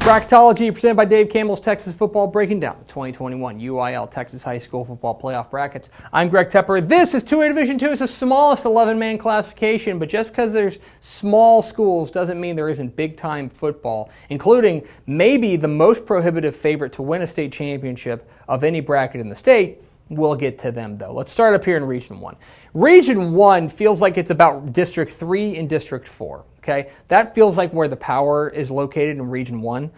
Bracketology presented by Dave Campbell's Texas Football, breaking down the 2021 UIL Texas High School Football Playoff brackets. I'm Greg Tepper. This is 2A Division II. It's the smallest 11-man classification, but just because there's small schools doesn't mean there isn't big-time football, including maybe the most prohibitive favorite to win a state championship of any bracket in the state. We'll get to them, though. Let's start up here in Region 1. Region 1 feels like it's about District 3 and District 4. Okay, that feels like where the power is located in Region 1.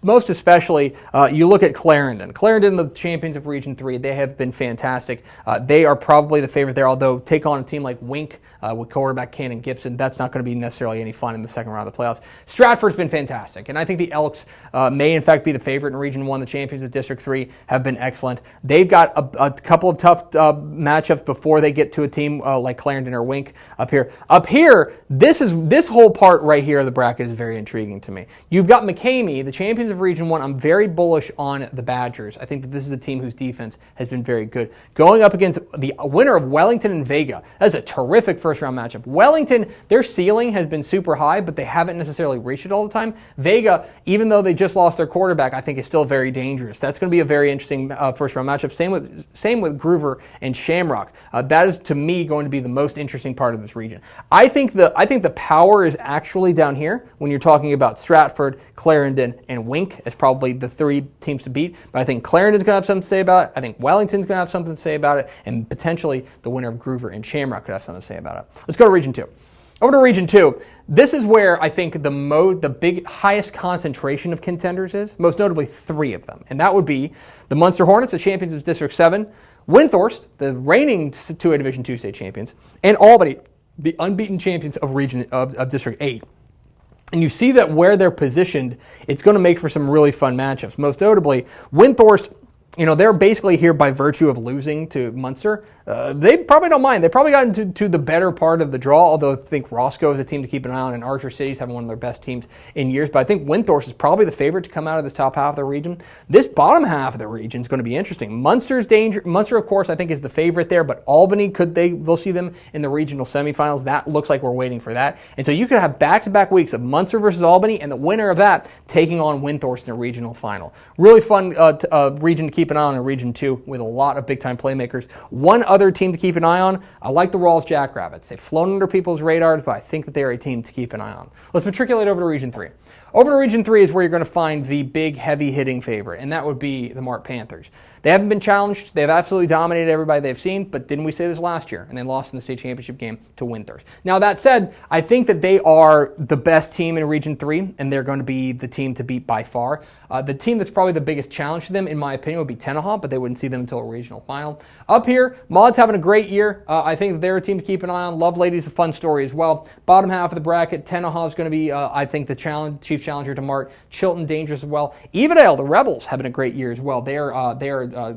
Most especially, you look at Clarendon. Clarendon, the champions of Region 3, they have been fantastic. They are probably the favorite there, although take on a team like Wink with quarterback Cannon Gibson, that's not going to be necessarily any fun in the second round of the playoffs. Stratford's been fantastic, and I think the Elks may in fact be the favorite in Region 1. The champions of District 3 have been excellent. They've got a couple of tough matchups before they get to a team like Clarendon or Wink up here. Up here, this whole part right here of the bracket is very intriguing to me. You've got McCamey, the champions of Region 1. I'm very bullish on the Badgers. I think that this is a team whose defense has been very good. Going up against the winner of Wellington and Vega. That's a terrific first-round matchup. Wellington, their ceiling has been super high, but they haven't necessarily reached it all the time. Vega, even though they just lost their quarterback, I think is still very dangerous. That's going to be a very interesting first-round matchup. Same with Groover and Shamrock. That is, to me, going to be the most interesting part of this region. I think the power is actually down here when you're talking about Stratford, Clarendon, and Wink as probably the three teams to beat. But I think Clarendon's going to have something to say about it. I think Wellington's going to have something to say about it. And potentially the winner of Groover and Shamrock could have something to say about it. Let's go to Region 2. Over to Region 2. This is where I think the big highest concentration of contenders is, most notably three of them. And that would be the Munster Hornets, the champions of District 7, Windthorst, the reigning 2A Division II state champions, and Albany, the unbeaten champions of District 8. And you see that where they're positioned, it's going to make for some really fun matchups. Most notably, Windthorst, they're basically here by virtue of losing to Munster. They probably don't mind. They probably got into the better part of the draw, although I think Roscoe is a team to keep an eye on, and Archer City's having one of their best teams in years. But I think Windthorst is probably the favorite to come out of this top half of the region. This bottom half of the region is going to be interesting. Munster, of course, I think is the favorite there, but Albany, we'll see them in the regional semifinals. That looks like we're waiting for that. And so you could have back-to-back weeks of Munster versus Albany, and the winner of that taking on Windthorst in a regional final. Really fun region to keep an eye on in Region 2 with a lot of big-time playmakers. One other team to keep an eye on, I like the Rawls Jackrabbits. They've flown under people's radars, but I think that they're a team to keep an eye on. Let's matriculate over to Region 3. Over to Region 3 is where you're going to find the big, heavy-hitting favorite, and that would be the Mart Panthers. They haven't been challenged. They've absolutely dominated everybody they've seen, but didn't we say this last year? And they lost in the state championship game to Windthorst. Now, that said, I think that they are the best team in Region 3, and they're going to be the team to beat by far. The team that's probably the biggest challenge to them, in my opinion, would be Tenaha, but they wouldn't see them until a regional final. Up here, Maud's having a great year. I think that they're a team to keep an eye on. Love Lady's a fun story as well. Bottom half of the bracket, Tenaha is going to be, I think, the chief challenger to Mart. Chilton dangerous as well. Evadale, the Rebels, having a great year as well. They're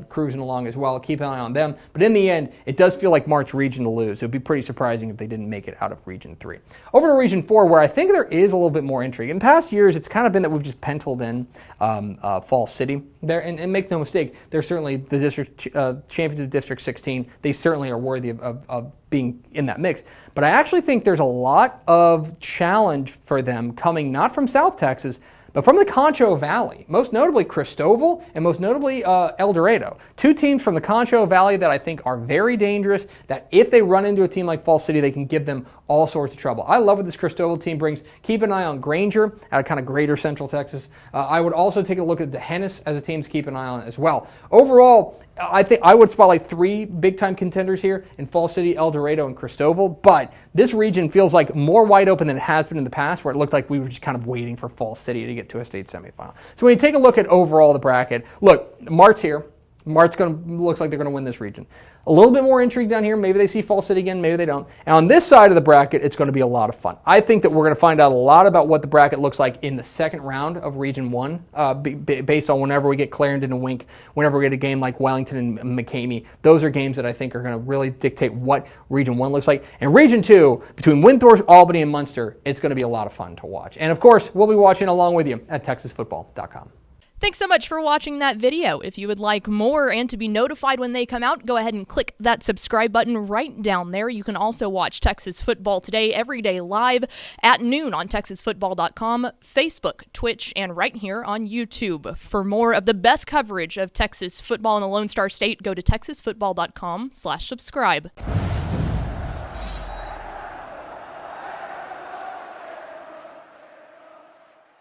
cruising along as well. Keep an eye on them. But in the end, it does feel like Mart's region to lose. It would be pretty surprising if they didn't make it out of Region 3. Over to Region 4, where I think there is a little bit more intrigue. In past years, it's kind of been that we've just penciled in Falls City there. And make no mistake, they're certainly the district champions of District 16. They certainly are worthy of being in that mix. But I actually think there's a lot of challenge for them coming not from South Texas, but from the Concho Valley, most notably Cristoval and most notably El Dorado. Two teams from the Concho Valley that I think are very dangerous, that if they run into a team like Falls City, they can give them all sorts of trouble. I love what this Cristoval team brings. Keep an eye on Granger out of kind of greater Central Texas. I would also take a look at DeHennis as a team to keep an eye on as well. Overall, I think I would spotlight three big-time contenders here in Falls City, El Dorado, and Cristoval, but this region feels like more wide open than it has been in the past, where it looked like we were just kind of waiting for Falls City to get to a state semifinal. So when you take a look at overall the bracket, look, Mart's here. Looks like they're going to win this region. A little bit more intrigue down here. Maybe they see Falls City again. Maybe they don't. And on this side of the bracket, it's going to be a lot of fun. I think that we're going to find out a lot about what the bracket looks like in the second round of Region 1, based on whenever we get Clarendon and Wink, whenever we get a game like Wellington and McCamey. Those are games that I think are going to really dictate what Region 1 looks like. And Region 2, between Windthorst, Albany, and Munster, it's going to be a lot of fun to watch. And of course, we'll be watching along with you at TexasFootball.com. Thanks so much for watching that video. If you would like more and to be notified when they come out, go ahead and click that subscribe button right down there. You can also watch Texas Football Today every day live at noon on TexasFootball.com, Facebook, Twitch, and right here on YouTube. For more of the best coverage of Texas football in the Lone Star State, go to TexasFootball.com/subscribe.